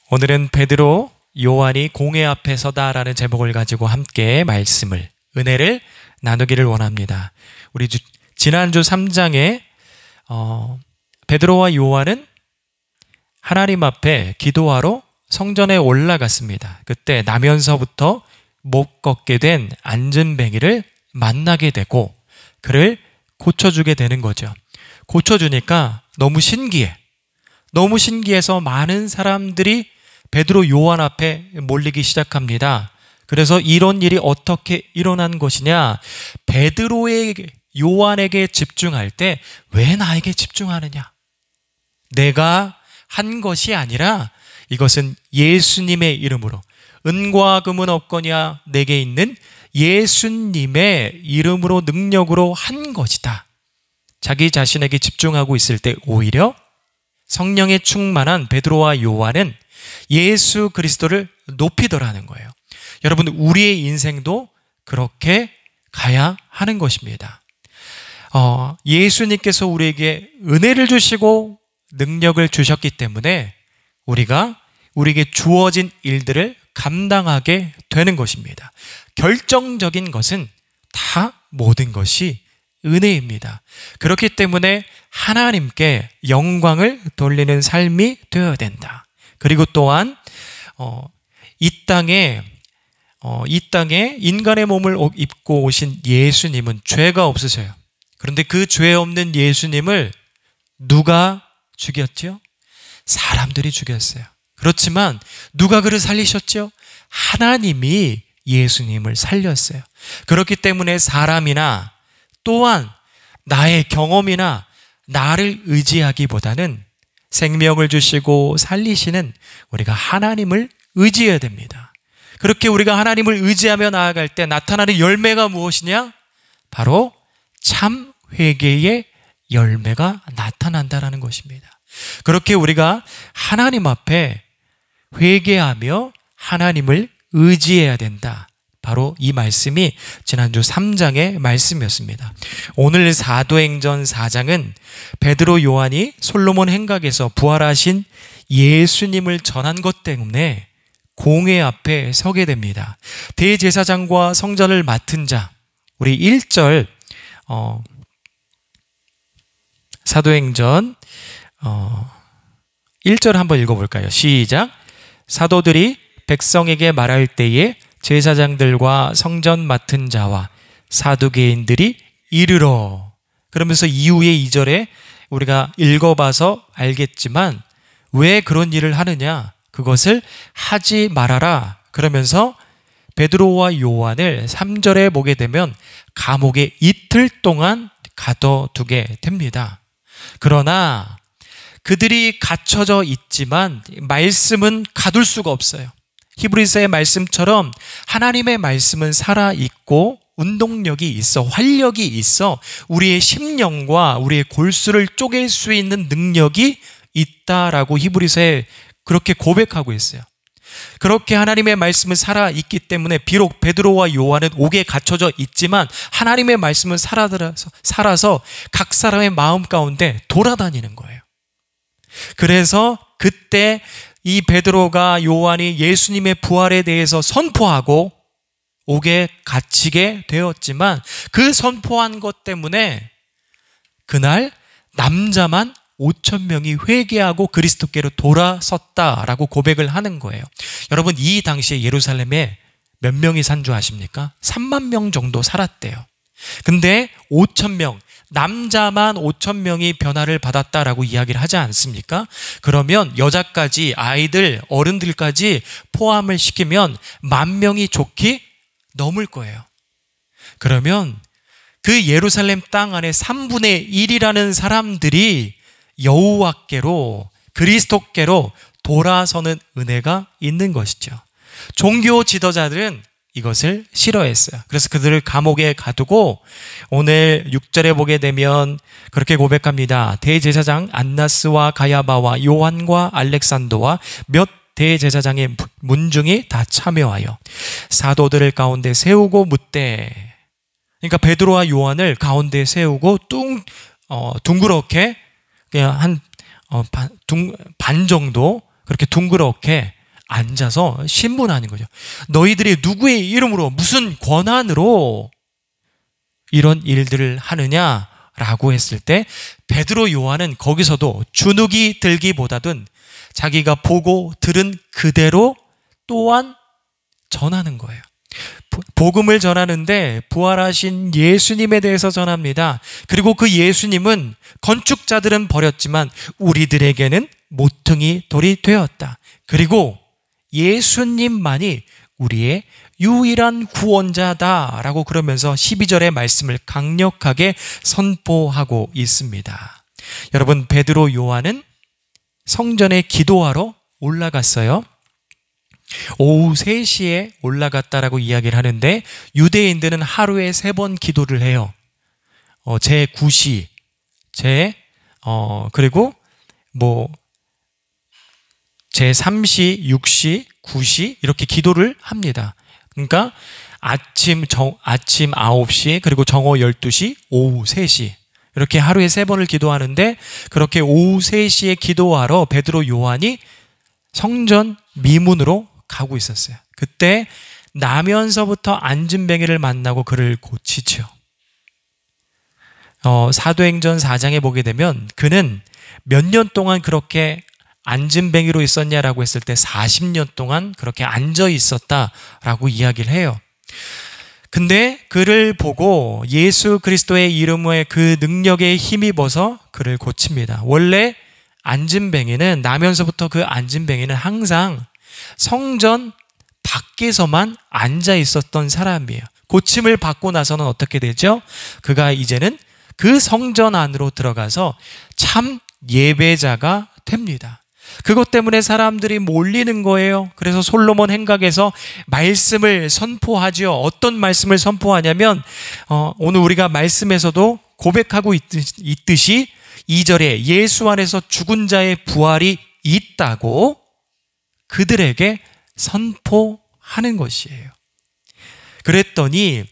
오늘은 베드로, 요한이 공회 앞에 서다라는 제목을 가지고 함께 말씀을, 은혜를 나누기를 원합니다. 우리 지난주 3장에 베드로와 요한은 하나님 앞에 기도하러 성전에 올라갔습니다. 그때 나면서부터 못 걷게 된 안진뱅이를 만나게 되고 그를 고쳐주게 되는 거죠. 고쳐주니까 너무 신기해. 너무 신기해서 많은 사람들이 베드로, 요한 앞에 몰리기 시작합니다. 그래서 이런 일이 어떻게 일어난 것이냐? 베드로에게, 요한에게 집중할 때 왜 나에게 집중하느냐? 내가 한 것이 아니라 이것은 예수님의 이름으로, 은과 금은 없거냐 내게 있는 예수님의 이름으로, 능력으로 한 것이다. 자기 자신에게 집중하고 있을 때 오히려 성령에 충만한 베드로와 요한은 예수 그리스도를 높이더라는 거예요. 여러분, 우리의 인생도 그렇게 가야 하는 것입니다. 예수님께서 우리에게 은혜를 주시고 능력을 주셨기 때문에 우리에게 주어진 일들을 감당하게 되는 것입니다. 결정적인 것은 다 모든 것이 은혜입니다. 그렇기 때문에 하나님께 영광을 돌리는 삶이 되어야 된다. 그리고 또한 이 땅에 인간의 몸을 입고 오신 예수님은 죄가 없으세요. 그런데 그 죄 없는 예수님을 누가 죽였죠? 사람들이 죽였어요. 그렇지만 누가 그를 살리셨죠? 하나님이 예수님을 살렸어요. 그렇기 때문에 사람이나 또한 나의 경험이나 나를 의지하기보다는 생명을 주시고 살리시는 우리가 하나님을 의지해야 됩니다. 그렇게 우리가 하나님을 의지하며 나아갈 때 나타나는 열매가 무엇이냐? 바로 참 회개의 열매가 나타난다라는 것입니다. 그렇게 우리가 하나님 앞에 회개하며 하나님을 의지해야 된다. 바로 이 말씀이 지난주 3장의 말씀이었습니다. 오늘 사도행전 4장은 베드로, 요한이 솔로몬 행각에서 부활하신 예수님을 전한 것 때문에 공회 앞에 서게 됩니다. 대제사장과 성전을 맡은 자, 우리 1절 사도행전 1절 한번 읽어볼까요? 시작. 사도들이 백성에게 말할 때에 제사장들과 성전 맡은 자와 사두개인들이 이르러, 그러면서 이후에 2절에 우리가 읽어봐서 알겠지만 왜 그런 일을 하느냐? 그것을 하지 말아라. 그러면서 베드로와 요한을 3절에 보게 되면 감옥에 이틀 동안 가둬두게 됩니다. 그러나 그들이 갇혀져 있지만 말씀은 가둘 수가 없어요. 히브리서의 말씀처럼 하나님의 말씀은 살아있고 운동력이 있어, 활력이 있어, 우리의 심령과 우리의 골수를 쪼갤 수 있는 능력이 있다라고 히브리서에 그렇게 고백하고 있어요. 그렇게 하나님의 말씀은 살아있기 때문에 비록 베드로와 요한은 옥에 갇혀져 있지만 하나님의 말씀은 살아서 각 사람의 마음 가운데 돌아다니는 거예요. 그래서 그때 이 베드로가, 요한이 예수님의 부활에 대해서 선포하고 옥에 갇히게 되었지만 그 선포한 것 때문에 그날 남자만 5,000명이 회개하고 그리스도께로 돌아섰다라고 고백을 하는 거예요. 여러분, 이 당시에 예루살렘에 몇 명이 산 줄 아십니까? 3만 명 정도 살았대요. 근데 5,000명, 남자만 5,000명이 변화를 받았다라고 이야기를 하지 않습니까? 그러면 여자까지, 아이들, 어른들까지 포함을 시키면 10,000명이 좋게 넘을 거예요. 그러면 그 예루살렘 땅 안에 3분의 1이라는 사람들이 여호와께로, 그리스도께로 돌아서는 은혜가 있는 것이죠. 종교 지도자들은 이것을 싫어했어요. 그래서 그들을 감옥에 가두고 오늘 6절에 보게 되면 그렇게 고백합니다. 대제사장 안나스와 가야바와 요한과 알렉산더와 몇 대제사장의 문중이 다 참여하여 사도들을 가운데 세우고 묻되, 그러니까 베드로와 요한을 가운데 세우고 둥그렇게 그냥 반 정도 그렇게 둥그렇게 앉아서 신문하는 거죠. 너희들이 누구의 이름으로 무슨 권한으로 이런 일들을 하느냐라고 했을 때 베드로 요한은 거기서도 주눅이 들기보다는 자기가 보고 들은 그대로 또한 전하는 거예요. 복음을 전하는데 부활하신 예수님에 대해서 전합니다. 그리고 그 예수님은 건축자들은 버렸지만 우리들에게는 모퉁이 돌이 되었다. 그리고 예수님만이 우리의 유일한 구원자다라고 그러면서 12절의 말씀을 강력하게 선포하고 있습니다. 여러분, 베드로 요한은 성전에 기도하러 올라갔어요. 오후 3시에 올라갔다라고 이야기를 하는데 유대인들은 하루에 3번 기도를 해요. 제9시, 그리고 제3시, 6시, 9시 이렇게 기도를 합니다. 그러니까 아침 9시, 그리고 정오 12시, 오후 3시 이렇게 하루에 3번을 기도하는데 그렇게 오후 3시에 기도하러 베드로 요한이 성전 미문으로 가고 있었어요. 그때 나면서부터 앉은뱅이를 만나고 그를 고치죠. 사도행전 4장에 보게 되면 그는 몇 년 동안 그렇게 앉은뱅이로 있었냐라고 했을 때 40년 동안 그렇게 앉아 있었다라고 이야기를 해요. 근데 그를 보고 예수 그리스도의 이름의 그 능력에 힘입어서 그를 고칩니다. 원래 앉은뱅이는 나면서부터 그 앉은뱅이는 항상 성전 밖에서만 앉아 있었던 사람이에요. 고침을 받고 나서는 어떻게 되죠? 그가 이제는 그 성전 안으로 들어가서 참 예배자가 됩니다. 그것 때문에 사람들이 몰리는 거예요. 그래서 솔로몬 행각에서 말씀을 선포하죠. 어떤 말씀을 선포하냐면 오늘 우리가 말씀에서도 고백하고 있듯이 2절에 예수 안에서 죽은 자의 부활이 있다고 그들에게 선포하는 것이에요. 그랬더니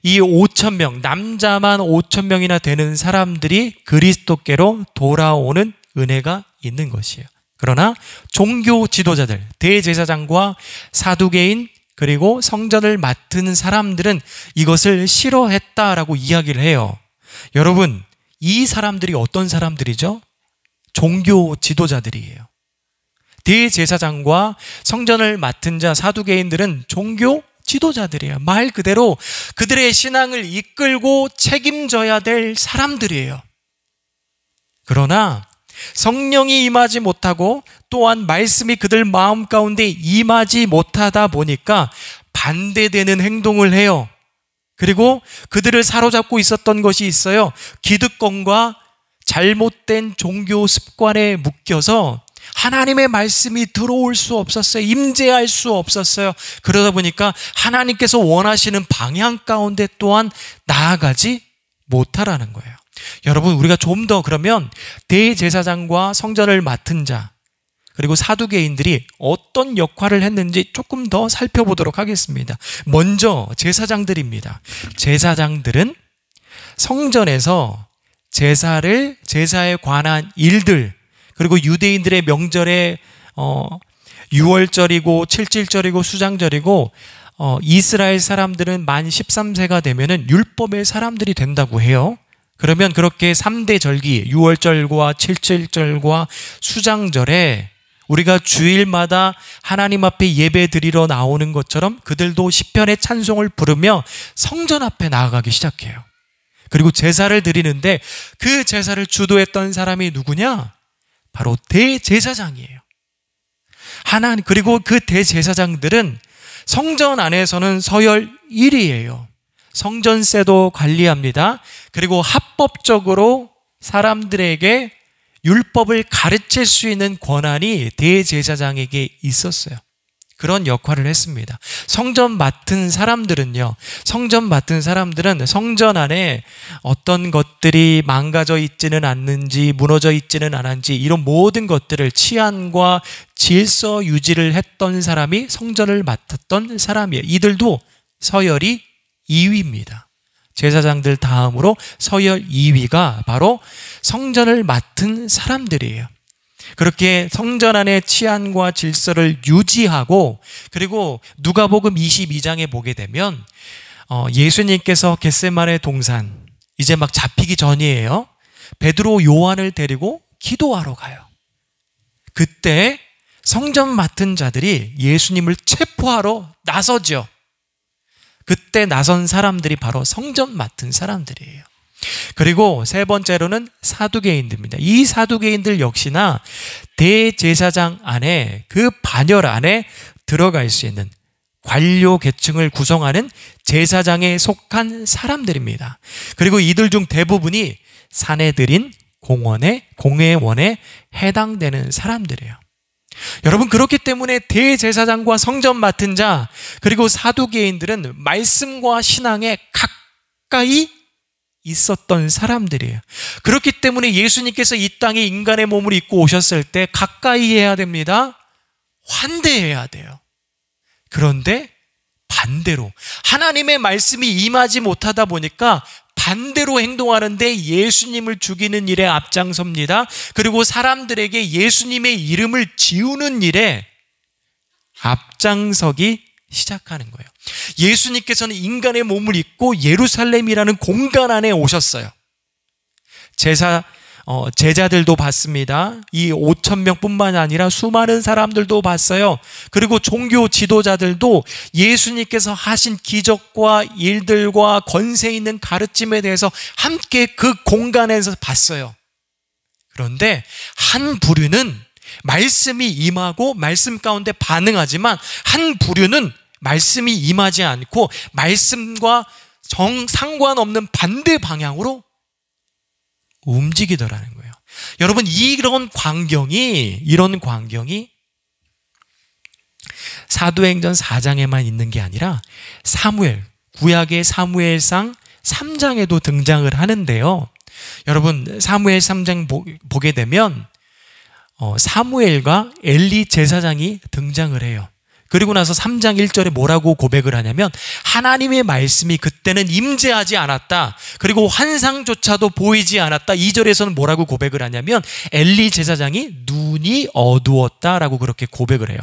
이 5,000명, 남자만 5,000명이나 되는 사람들이 그리스도께로 돌아오는 은혜가 있는 것이에요. 그러나 종교 지도자들, 대제사장과 사두개인 그리고 성전을 맡은 사람들은 이것을 싫어했다라고 이야기를 해요. 여러분, 이 사람들이 어떤 사람들이죠? 종교 지도자들이에요. 대제사장과 성전을 맡은 자 사두개인들은 종교 지도자들이에요. 말 그대로 그들의 신앙을 이끌고 책임져야 될 사람들이에요. 그러나 성령이 임하지 못하고 또한 말씀이 그들 마음 가운데 임하지 못하다 보니까 반대되는 행동을 해요. 그리고 그들을 사로잡고 있었던 것이 있어요. 기득권과 잘못된 종교 습관에 묶여서 하나님의 말씀이 들어올 수 없었어요. 임재할 수 없었어요. 그러다 보니까 하나님께서 원하시는 방향 가운데 또한 나아가지 못하라는 거예요. 여러분, 우리가 좀 더 그러면 대제사장과 성전을 맡은 자 그리고 사두개인들이 어떤 역할을 했는지 조금 더 살펴보도록 하겠습니다. 먼저 제사장들입니다. 제사장들은 성전에서 제사에 관한 일들 그리고 유대인들의 명절에 6월절이고 7.7절이고 수장절이고 이스라엘 사람들은 만 13세가 되면은 율법의 사람들이 된다고 해요. 그러면 그렇게 3대 절기 6월절과 7.7절과 수장절에 우리가 주일마다 하나님 앞에 예배 드리러 나오는 것처럼 그들도 시편의 찬송을 부르며 성전 앞에 나아가기 시작해요. 그리고 제사를 드리는데 그 제사를 주도했던 사람이 누구냐? 바로 대제사장이에요. 그리고 그 대제사장들은 성전 안에서는 서열 1위예요. 성전세도 관리합니다. 그리고 합법적으로 사람들에게 율법을 가르칠 수 있는 권한이 대제사장에게 있었어요. 그런 역할을 했습니다. 성전 맡은 사람들은 성전 안에 어떤 것들이 망가져 있지는 않는지 무너져 있지는 않은지 이런 모든 것들을 치안과 질서 유지를 했던 사람이 성전을 맡았던 사람이에요. 이들도 서열이 2위입니다. 제사장들 다음으로 서열 2위가 바로 성전을 맡은 사람들이에요. 그렇게 성전 안의 치안과 질서를 유지하고, 그리고 누가복음 22장에 보게 되면 예수님께서 겟세마네 동산 이제 막 잡히기 전이에요. 베드로 요한을 데리고 기도하러 가요. 그때 성전 맡은 자들이 예수님을 체포하러 나서죠. 그때 나선 사람들이 바로 성전 맡은 사람들이에요. 그리고 세 번째로는 사두개인들입니다. 이 사두개인들 역시나 대제사장 안에, 그 반열 안에 들어갈 수 있는 관료 계층을 구성하는 제사장에 속한 사람들입니다. 그리고 이들 중 대부분이 사내들인 공회원에 해당되는 사람들이에요. 여러분, 그렇기 때문에 대제사장과 성전 맡은 자 그리고 사두개인들은 말씀과 신앙에 가까이 있었던 사람들이에요. 그렇기 때문에 예수님께서 이 땅에 인간의 몸을 입고 오셨을 때 가까이 해야 됩니다. 환대해야 돼요. 그런데 반대로 하나님의 말씀이 임하지 못하다 보니까 반대로 행동하는데 예수님을 죽이는 일에 앞장섭니다. 그리고 사람들에게 예수님의 이름을 지우는 일에 앞장서기 시작하는 거예요. 예수님께서는 인간의 몸을 입고 예루살렘이라는 공간 안에 오셨어요. 제자들도 봤습니다. 이 5,000명뿐만 아니라 수많은 사람들도 봤어요. 그리고 종교 지도자들도 예수님께서 하신 기적과 일들과 권세 있는 가르침에 대해서 함께 그 공간에서 봤어요. 그런데 한 부류는 말씀이 임하고 말씀 가운데 반응하지만, 한 부류는 말씀이 임하지 않고 말씀과 상관없는 반대 방향으로 움직이더라는 거예요. 여러분, 이런 광경이 사도행전 4장에만 있는 게 아니라 구약의 사무엘상 3장에도 등장을 하는데요. 여러분, 사무엘 3장 보게 되면 사무엘과 엘리 제사장이 등장을 해요. 그리고 나서 3장 1절에 뭐라고 고백을 하냐면, 하나님의 말씀이 그때는 임재하지 않았다. 그리고 환상조차도 보이지 않았다. 2절에서는 뭐라고 고백을 하냐면, 엘리 제사장이 눈이 어두웠다라고 그렇게 고백을 해요.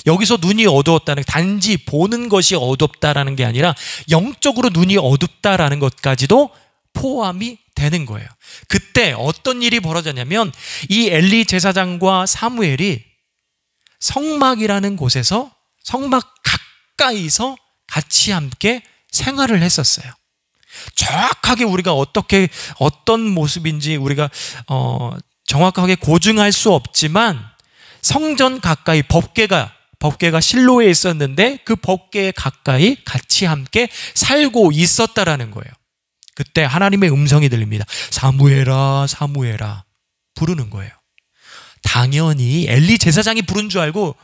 여기서 눈이 어두웠다는, 단지 보는 것이 어둡다라는 게 아니라 영적으로 눈이 어둡다라는 것까지도 포함이 되는 거예요. 그때 어떤 일이 벌어졌냐면, 이 엘리 제사장과 사무엘이 성막이라는 곳에서, 성막 가까이서 같이 함께 생활을 했었어요. 정확하게 우리가 어떤 모습인지 우리가 정확하게 고증할 수 없지만, 성전 가까이 법궤가 실로에 있었는데 그 법궤에 가까이 같이 함께 살고 있었다라는 거예요. 그때 하나님의 음성이 들립니다. 사무엘아, 사무엘아 부르는 거예요. 당연히 엘리 제사장이 부른 줄 알고,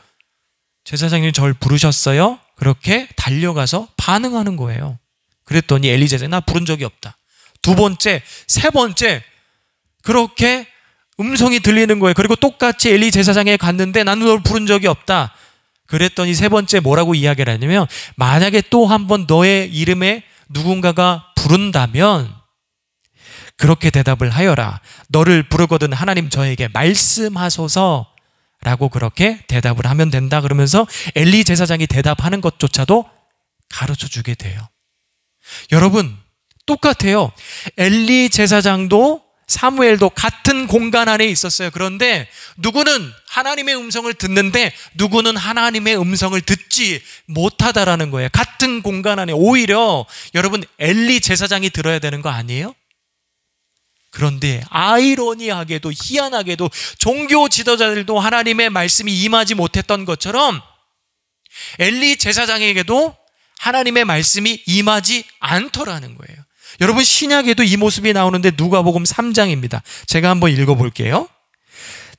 제사장님 절 부르셨어요? 그렇게 달려가서 반응하는 거예요. 그랬더니 엘리 제사장이 나 부른 적이 없다. 두 번째, 세 번째, 그렇게 음성이 들리는 거예요. 그리고 똑같이 엘리 제사장에 갔는데 나는 널 부른 적이 없다. 그랬더니 세 번째 뭐라고 이야기를 하냐면, 만약에 또 한 번 너의 이름에 누군가가 부른다면 그렇게 대답을 하여라. 너를 부르거든 하나님 저에게 말씀하소서 라고 그렇게 대답을 하면 된다. 그러면서 엘리 제사장이 대답하는 것조차도 가르쳐 주게 돼요. 여러분, 똑같아요. 엘리 제사장도 사무엘도 같은 공간 안에 있었어요. 그런데 누구는 하나님의 음성을 듣는데 누구는 하나님의 음성을 듣지 못하다라는 거예요. 같은 공간 안에. 오히려 여러분, 엘리 제사장이 들어야 되는 거 아니에요? 그런데 아이러니하게도, 희한하게도 종교 지도자들도 하나님의 말씀이 임하지 못했던 것처럼 엘리 제사장에게도 하나님의 말씀이 임하지 않더라는 거예요. 여러분, 신약에도 이 모습이 나오는데 누가복음 3장입니다. 제가 한번 읽어볼게요.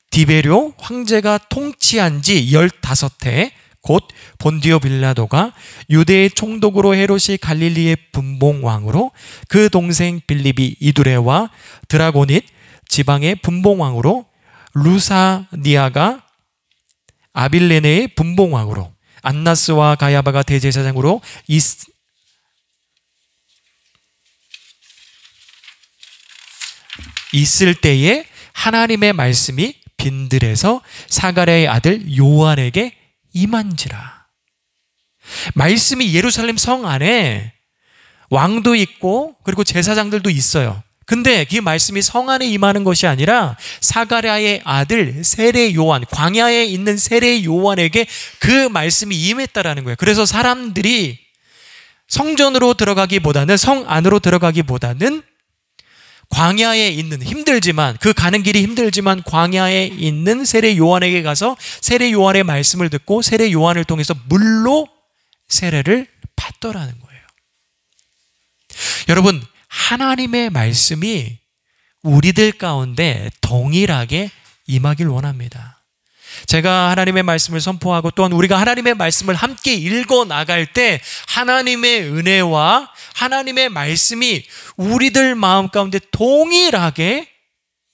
디베료 황제가 통치한 지 15해 곧 본디오 빌라도가 유대의 총독으로, 헤롯이 갈릴리의 분봉왕으로, 그 동생 빌립이 이두레와 드라고닛 지방의 분봉왕으로, 루사니아가 아빌레네의 분봉왕으로, 안나스와 가야바가 대제사장으로 있을 때에 하나님의 말씀이 빈들에서 사가랴의 아들 요한에게 임한지라. 말씀이 예루살렘 성 안에 왕도 있고 그리고 제사장들도 있어요. 근데 그 말씀이 성 안에 임하는 것이 아니라 사가랴의 아들 세례 요한, 광야에 있는 세례 요한에게 그 말씀이 임했다라는 거예요. 그래서 사람들이 성전으로 들어가기보다는, 성 안으로 들어가기보다는 광야에 있는, 힘들지만, 그 가는 길이 힘들지만 광야에 있는 세례 요한에게 가서 세례 요한의 말씀을 듣고 세례 요한을 통해서 물로 세례를 받더라는 거예요. 여러분, 하나님의 말씀이 우리들 가운데 동일하게 임하길 원합니다. 제가 하나님의 말씀을 선포하고 또한 우리가 하나님의 말씀을 함께 읽어 나갈 때 하나님의 은혜와 하나님의 말씀이 우리들 마음 가운데 동일하게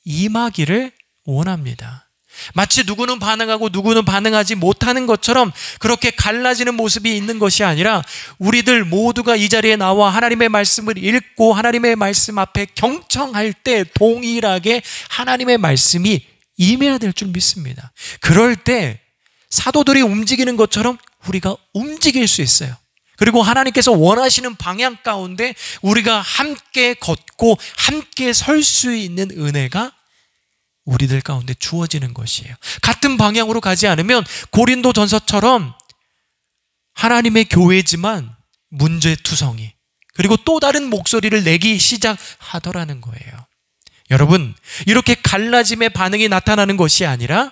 임하기를 원합니다. 마치 누구는 반응하고 누구는 반응하지 못하는 것처럼 그렇게 갈라지는 모습이 있는 것이 아니라 우리들 모두가 이 자리에 나와 하나님의 말씀을 읽고 하나님의 말씀 앞에 경청할 때 동일하게 하나님의 말씀이 임해야 될 줄 믿습니다. 그럴 때 사도들이 움직이는 것처럼 우리가 움직일 수 있어요. 그리고 하나님께서 원하시는 방향 가운데 우리가 함께 걷고 함께 설 수 있는 은혜가 우리들 가운데 주어지는 것이에요. 같은 방향으로 가지 않으면 고린도전서처럼 하나님의 교회지만 문제투성이, 그리고 또 다른 목소리를 내기 시작하더라는 거예요. 여러분, 이렇게 갈라짐의 반응이 나타나는 것이 아니라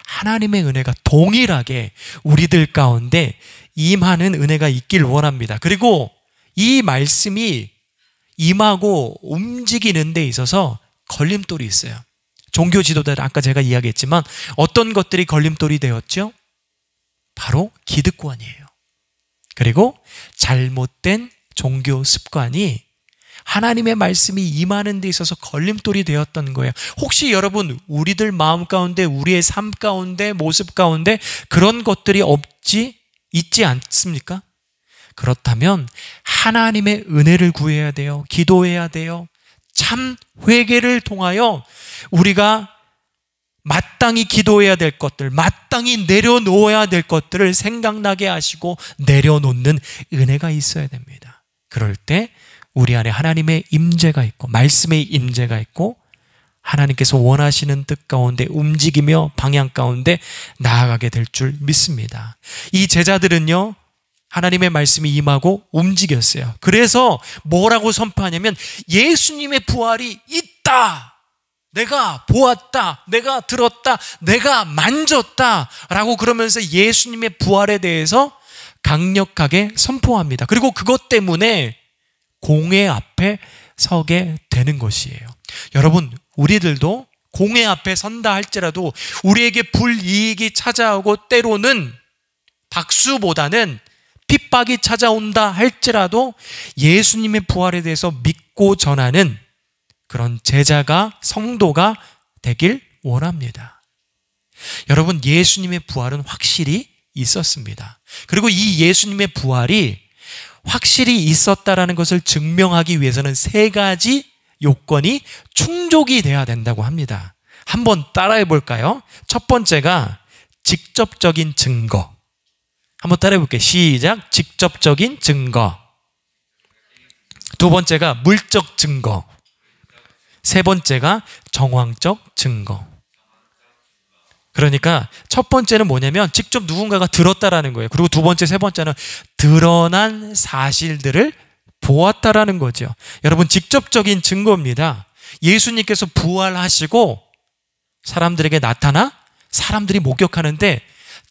하나님의 은혜가 동일하게 우리들 가운데 임하는 은혜가 있길 원합니다. 그리고 이 말씀이 임하고 움직이는 데 있어서 걸림돌이 있어요. 종교 지도자들, 아까 제가 이야기했지만 어떤 것들이 걸림돌이 되었죠? 바로 기득권이에요. 그리고 잘못된 종교 습관이 하나님의 말씀이 임하는 데 있어서 걸림돌이 되었던 거예요. 혹시 여러분, 우리들 마음 가운데, 우리의 삶 가운데, 모습 가운데 그런 것들이 있지 않습니까? 그렇다면 하나님의 은혜를 구해야 돼요. 기도해야 돼요. 참 회개를 통하여 우리가 마땅히 기도해야 될 것들, 마땅히 내려놓아야 될 것들을 생각나게 하시고 내려놓는 은혜가 있어야 됩니다. 그럴 때 우리 안에 하나님의 임재가 있고 말씀의 임재가 있고 하나님께서 원하시는 뜻 가운데 움직이며 방향 가운데 나아가게 될 줄 믿습니다. 이 제자들은요, 하나님의 말씀이 임하고 움직였어요. 그래서 뭐라고 선포하냐면 예수님의 부활이 있다, 내가 보았다, 내가 들었다, 내가 만졌다 라고 그러면서 예수님의 부활에 대해서 강력하게 선포합니다. 그리고 그것 때문에 공회 앞에 서게 되는 것이에요. 여러분, 우리들도 공회 앞에 선다 할지라도 우리에게 불이익이 찾아오고 때로는 박수보다는 핍박이 찾아온다 할지라도 예수님의 부활에 대해서 믿고 전하는 그런 제자가, 성도가 되길 원합니다. 여러분, 예수님의 부활은 확실히 있었습니다. 그리고 이 예수님의 부활이 확실히 있었다라는 것을 증명하기 위해서는 세 가지 요건이 충족이 돼야 된다고 합니다. 한번 따라해 볼까요? 첫 번째가 직접적인 증거. 한번 따라해 볼게요. 시작. 직접적인 증거. 두 번째가 물적 증거. 세 번째가 정황적 증거. 그러니까 첫 번째는 뭐냐면 직접 누군가가 들었다라는 거예요. 그리고 두 번째, 세 번째는 드러난 사실들을 보았다라는 거죠. 여러분, 직접적인 증거입니다. 예수님께서 부활하시고 사람들에게 나타나 사람들이 목격하는데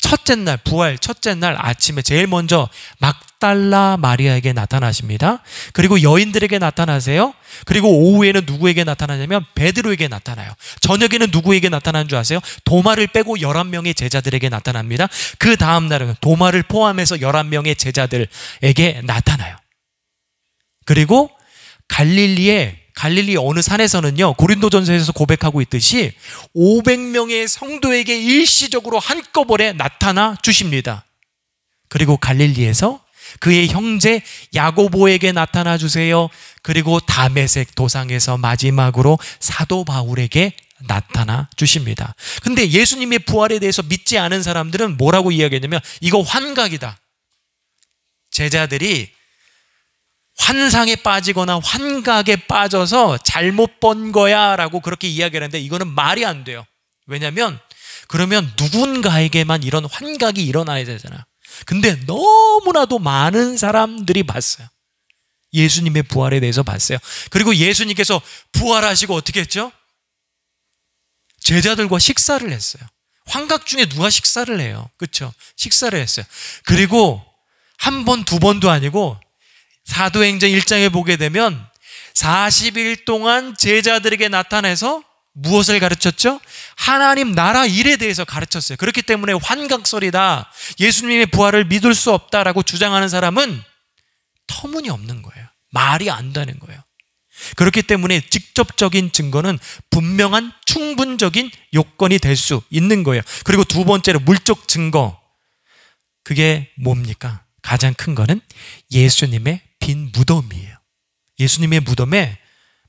첫째 날, 부활 첫째 날 아침에 제일 먼저 막달라 마리아에게 나타나십니다. 그리고 여인들에게 나타나세요. 그리고 오후에는 누구에게 나타나냐면 베드로에게 나타나요. 저녁에는 누구에게 나타나는 줄 아세요? 도마를 빼고 11명의 제자들에게 나타납니다. 그 다음 날은 도마를 포함해서 11명의 제자들에게 나타나요. 그리고 갈릴리 어느 산에서는요, 고린도전서에서 고백하고 있듯이 500명의 성도에게 일시적으로 한꺼번에 나타나 주십니다. 그리고 갈릴리에서 그의 형제 야고보에게 나타나 주세요. 그리고 다메섹 도상에서 마지막으로 사도 바울에게 나타나 주십니다. 근데 예수님의 부활에 대해서 믿지 않은 사람들은 뭐라고 이야기했냐면 이거 환각이다. 제자들이 환상에 빠지거나 환각에 빠져서 잘못 본 거야 라고 그렇게 이야기를 하는데 이거는 말이 안 돼요. 왜냐하면 그러면 누군가에게만 이런 환각이 일어나야 되잖아. 근데 너무나도 많은 사람들이 봤어요. 예수님의 부활에 대해서 봤어요. 그리고 예수님께서 부활하시고 어떻게 했죠? 제자들과 식사를 했어요. 환각 중에 누가 식사를 해요? 그렇죠? 식사를 했어요. 그리고 한 번, 두 번도 아니고 사도행전 1장에 보게 되면 40일 동안 제자들에게 나타나서 무엇을 가르쳤죠? 하나님 나라 일에 대해서 가르쳤어요. 그렇기 때문에 환각설이다, 예수님의 부활을 믿을 수 없다라고 주장하는 사람은 터무니없는 거예요. 말이 안 되는 거예요. 그렇기 때문에 직접적인 증거는 분명한 충분적인 요건이 될 수 있는 거예요. 그리고 두 번째로 물적 증거, 그게 뭡니까? 가장 큰 거는 예수님의 빈 무덤이에요. 예수님의 무덤에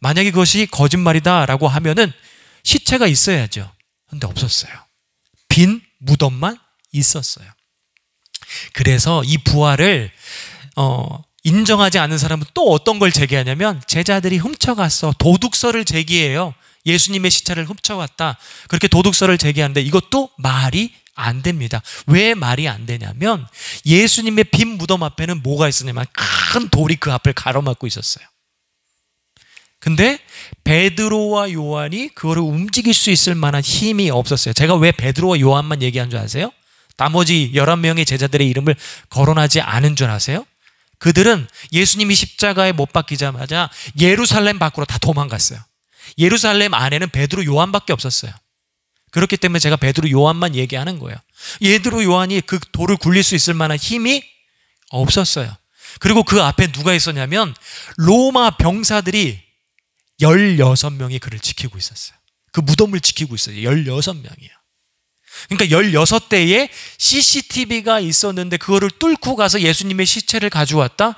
만약에 그것이 거짓말이다라고 하면은 시체가 있어야죠. 그런데 없었어요. 빈 무덤만 있었어요. 그래서 이 부활을 인정하지 않는 사람은 또 어떤 걸 제기하냐면 제자들이 훔쳐갔어, 도둑설을 제기해요. 예수님의 시체를 훔쳐갔다, 그렇게 도둑설을 제기하는데 이것도 말이 안 됩니다. 왜 말이 안 되냐면 예수님의 빈 무덤 앞에는 뭐가 있었냐면 큰 돌이 그 앞을 가로막고 있었어요. 근데 베드로와 요한이 그거를 움직일 수 있을 만한 힘이 없었어요. 제가 왜 베드로와 요한만 얘기한 줄 아세요? 나머지 11명의 제자들의 이름을 거론하지 않은 줄 아세요? 그들은 예수님이 십자가에 못 박히자마자 예루살렘 밖으로 다 도망갔어요. 예루살렘 안에는 베드로 요한밖에 없었어요. 그렇기 때문에 제가 베드로 요한만 얘기하는 거예요. 베드로 요한이 그 돌을 굴릴 수 있을 만한 힘이 없었어요. 그리고 그 앞에 누가 있었냐면 로마 병사들이 16명이 그를 지키고 있었어요. 그 무덤을 지키고 있어요. 16명이요. 그러니까 16대의 CCTV가 있었는데 그거를 뚫고 가서 예수님의 시체를 가져왔다?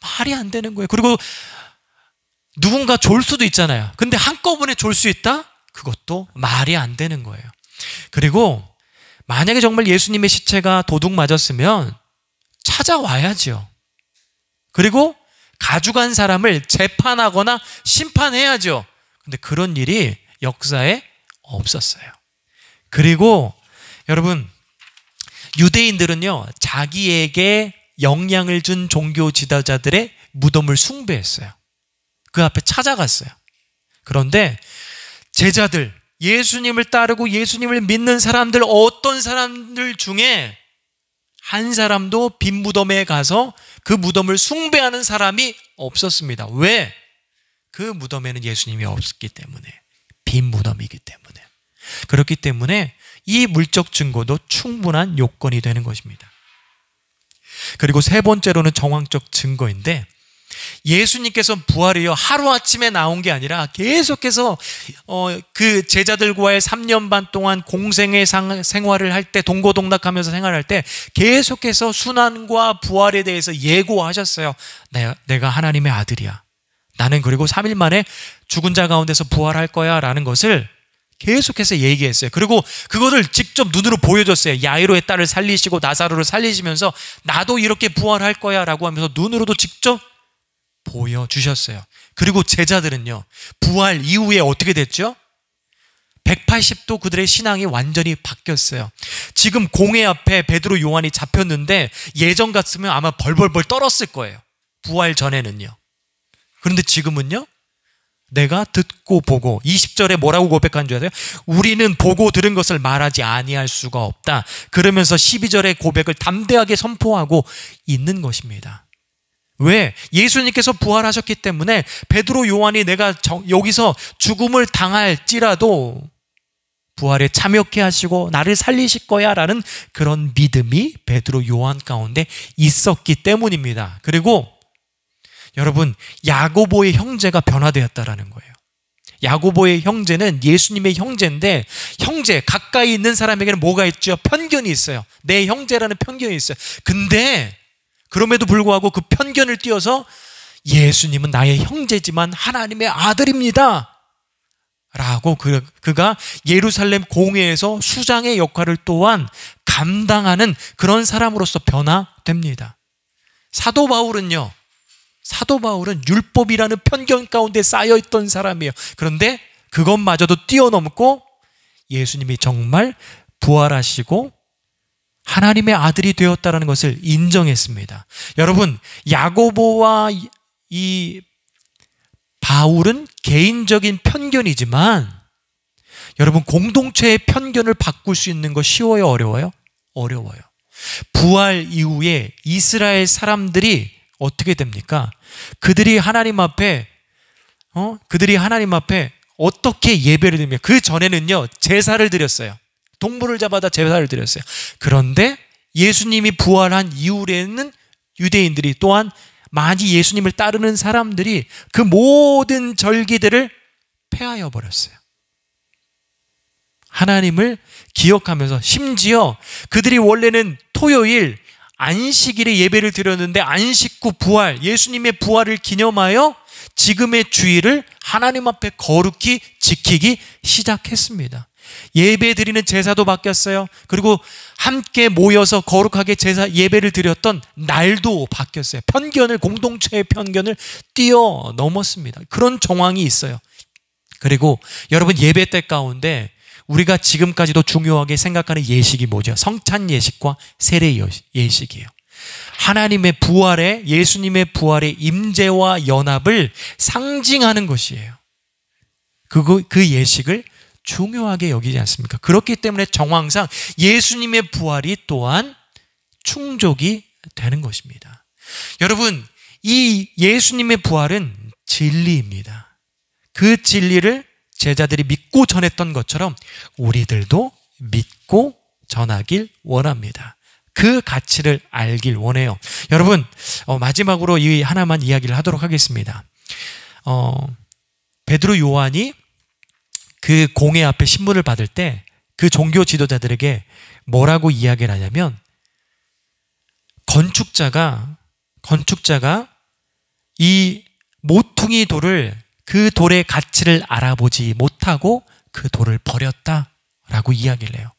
말이 안 되는 거예요. 그리고 누군가 졸 수도 있잖아요. 근데 한꺼번에 졸 수 있다? 그것도 말이 안 되는 거예요. 그리고 만약에 정말 예수님의 시체가 도둑 맞았으면 찾아와야죠. 그리고 가져간 사람을 재판하거나 심판해야죠. 근데 그런 일이 역사에 없었어요. 그리고 여러분, 유대인들은요 자기에게 영향을 준 종교 지도자들의 무덤을 숭배했어요. 그 앞에 찾아갔어요. 그런데 제자들, 예수님을 따르고 예수님을 믿는 사람들, 어떤 사람들 중에 한 사람도 빈 무덤에 가서 그 무덤을 숭배하는 사람이 없었습니다. 왜? 그 무덤에는 예수님이 없었기 때문에, 빈 무덤이기 때문에. 그렇기 때문에 이 물적 증거도 충분한 요건이 되는 것입니다. 그리고 세 번째로는 정황적 증거인데, 예수님께서 부활이요 하루아침에 나온 게 아니라 계속해서 그 제자들과의 3년 반 동안 공생의 생활을 할 때, 동고동락하면서 생활할 때 계속해서 순환과 부활에 대해서 예고하셨어요. 내가 하나님의 아들이야, 나는 그리고 3일 만에 죽은 자 가운데서 부활할 거야 라는 것을 계속해서 얘기했어요. 그리고 그거를 직접 눈으로 보여줬어요. 야이로의 딸을 살리시고 나사로를 살리시면서 나도 이렇게 부활할 거야 라고 하면서 눈으로도 직접 보여주셨어요. 그리고 제자들은요 부활 이후에 어떻게 됐죠? 180도 그들의 신앙이 완전히 바뀌었어요. 지금 공회 앞에 베드로 요한이 잡혔는데 예전 같으면 아마 벌벌벌 떨었을 거예요. 부활 전에는요. 그런데 지금은요, 내가 듣고 보고, 20절에 뭐라고 고백한 줄 아세요? 우리는 보고 들은 것을 말하지 아니할 수가 없다. 그러면서 12절의 고백을 담대하게 선포하고 있는 것입니다. 왜? 예수님께서 부활하셨기 때문에 베드로 요한이 내가 여기서 죽음을 당할지라도 부활에 참여케 하시고 나를 살리실 거야 라는 그런 믿음이 베드로 요한 가운데 있었기 때문입니다. 그리고 여러분, 야고보의 형제가 변화되었다라는 거예요. 야고보의 형제는 예수님의 형제인데, 형제, 가까이 있는 사람에게는 뭐가 있죠? 편견이 있어요. 내 형제라는 편견이 있어요. 근데 그럼에도 불구하고 그 편견을 띄어서 예수님은 나의 형제지만 하나님의 아들입니다 라고 그가 예루살렘 공회에서 수장의 역할을 또한 감당하는 그런 사람으로서 변화됩니다. 사도 바울은 율법이라는 편견 가운데 쌓여있던 사람이에요. 그런데 그것마저도 뛰어넘고 예수님이 정말 부활하시고 하나님의 아들이 되었다는 것을 인정했습니다. 여러분, 야고보와 이 바울은 개인적인 편견이지만 여러분, 공동체의 편견을 바꿀 수 있는 거 쉬워요? 어려워요? 어려워요. 부활 이후에 이스라엘 사람들이 어떻게 됩니까? 그들이 하나님 앞에 어떻게 예배를 드리며, 그 전에는요 제사를 드렸어요. 동물을 잡아다 제사를 드렸어요. 그런데 예수님이 부활한 이후에는 유대인들이 또한 많이 예수님을 따르는 사람들이 그 모든 절기들을 폐하여 버렸어요. 하나님을 기억하면서, 심지어 그들이 원래는 토요일 안식일에 예배를 드렸는데 안식 후 부활, 예수님의 부활을 기념하여 지금의 주일을 하나님 앞에 거룩히 지키기 시작했습니다. 예배 드리는 제사도 바뀌었어요. 그리고 함께 모여서 거룩하게 예배를 드렸던 날도 바뀌었어요. 공동체의 편견을 뛰어넘었습니다. 그런 정황이 있어요. 그리고 여러분, 예배 때 가운데 우리가 지금까지도 중요하게 생각하는 예식이 뭐죠? 성찬 예식과 세례 예식이에요. 하나님의 부활에, 예수님의 부활의 임재와 연합을 상징하는 것이에요. 그 예식을 중요하게 여기지 않습니까? 그렇기 때문에 정황상 예수님의 부활이 또한 충족이 되는 것입니다. 여러분, 이 예수님의 부활은 진리입니다. 그 진리를 제자들이 믿고 전했던 것처럼 우리들도 믿고 전하길 원합니다. 그 가치를 알길 원해요. 여러분, 마지막으로 이 하나만 이야기를 하도록 하겠습니다. 베드로, 요한이 그 공회 앞에 신문을 받을 때 그 종교 지도자들에게 뭐라고 이야기를 하냐면, 건축자가 이 모퉁이 돌을, 그 돌의 가치를 알아보지 못하고 그 돌을 버렸다라고 이야기를 해요.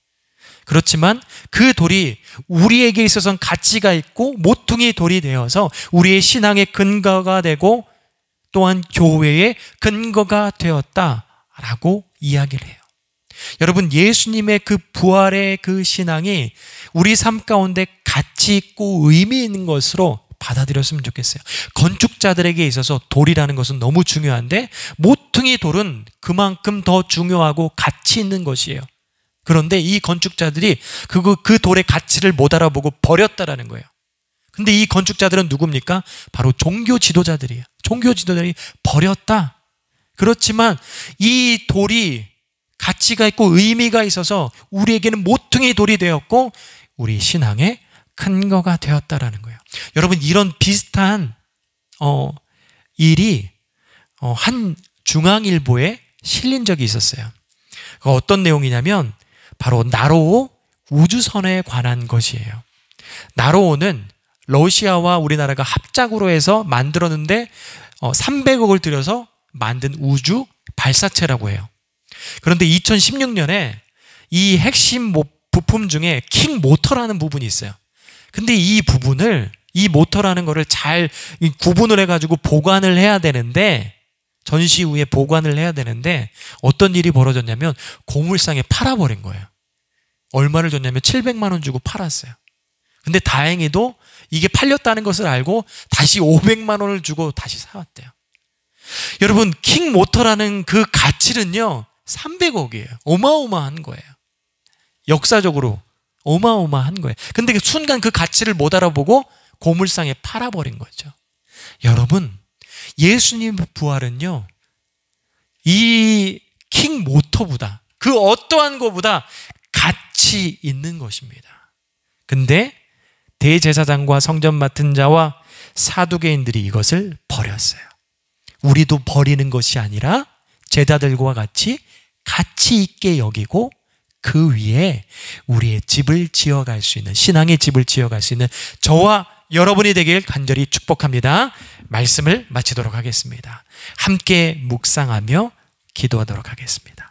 그렇지만 그 돌이 우리에게 있어서는 가치가 있고 모퉁이 돌이 되어서 우리의 신앙의 근거가 되고 또한 교회의 근거가 되었다라고 이야기를 해요. 여러분, 예수님의 그 부활의 그 신앙이 우리 삶 가운데 가치 있고 의미 있는 것으로 받아들였으면 좋겠어요. 건축자들에게 있어서 돌이라는 것은 너무 중요한데 모퉁이 돌은 그만큼 더 중요하고 가치 있는 것이에요. 그런데 이 건축자들이 그 돌의 가치를 못 알아보고 버렸다라는 거예요. 근데 이 건축자들은 누굽니까? 바로 종교 지도자들이에요. 종교 지도자들이 버렸다. 그렇지만 이 돌이 가치가 있고 의미가 있어서 우리에게는 모퉁이 돌이 되었고 우리 신앙의 근거가 되었다라는 거예요. 여러분, 이런 비슷한 일이 한 중앙일보에 실린 적이 있었어요. 어떤 내용이냐면 바로 나로호 우주선에 관한 것이에요. 나로호는 러시아와 우리나라가 합작으로 해서 만들었는데 300억을 들여서 만든 우주 발사체라고 해요. 그런데 2016년에 이 핵심 부품 중에 킹 모터라는 부분이 있어요. 근데 이 모터라는 거를 잘 구분을 해가지고 보관을 해야 되는데, 전시 후에 보관을 해야 되는데 어떤 일이 벌어졌냐면 고물상에 팔아버린 거예요. 얼마를 줬냐면 700만 원 주고 팔았어요. 근데 다행히도 이게 팔렸다는 것을 알고 다시 500만 원을 주고 다시 사왔대요. 여러분, 킹 모터라는 그 가치는요 300억이에요. 어마어마한 거예요. 역사적으로 어마어마한 거예요. 근데 순간 그 가치를 못 알아보고 고물상에 팔아버린 거죠. 여러분, 예수님의 부활은요 이 킹 모터보다, 그 어떠한 것보다 가치 있는 것입니다. 근데 대제사장과 성전 맡은 자와 사두개인들이 이것을 버렸어요. 우리도 버리는 것이 아니라 제자들과 같이 가치 있게 여기고 그 위에 우리의 집을 지어갈 수 있는, 신앙의 집을 지어갈 수 있는 저와 여러분이 되길 간절히 축복합니다. 말씀을 마치도록 하겠습니다. 함께 묵상하며 기도하도록 하겠습니다.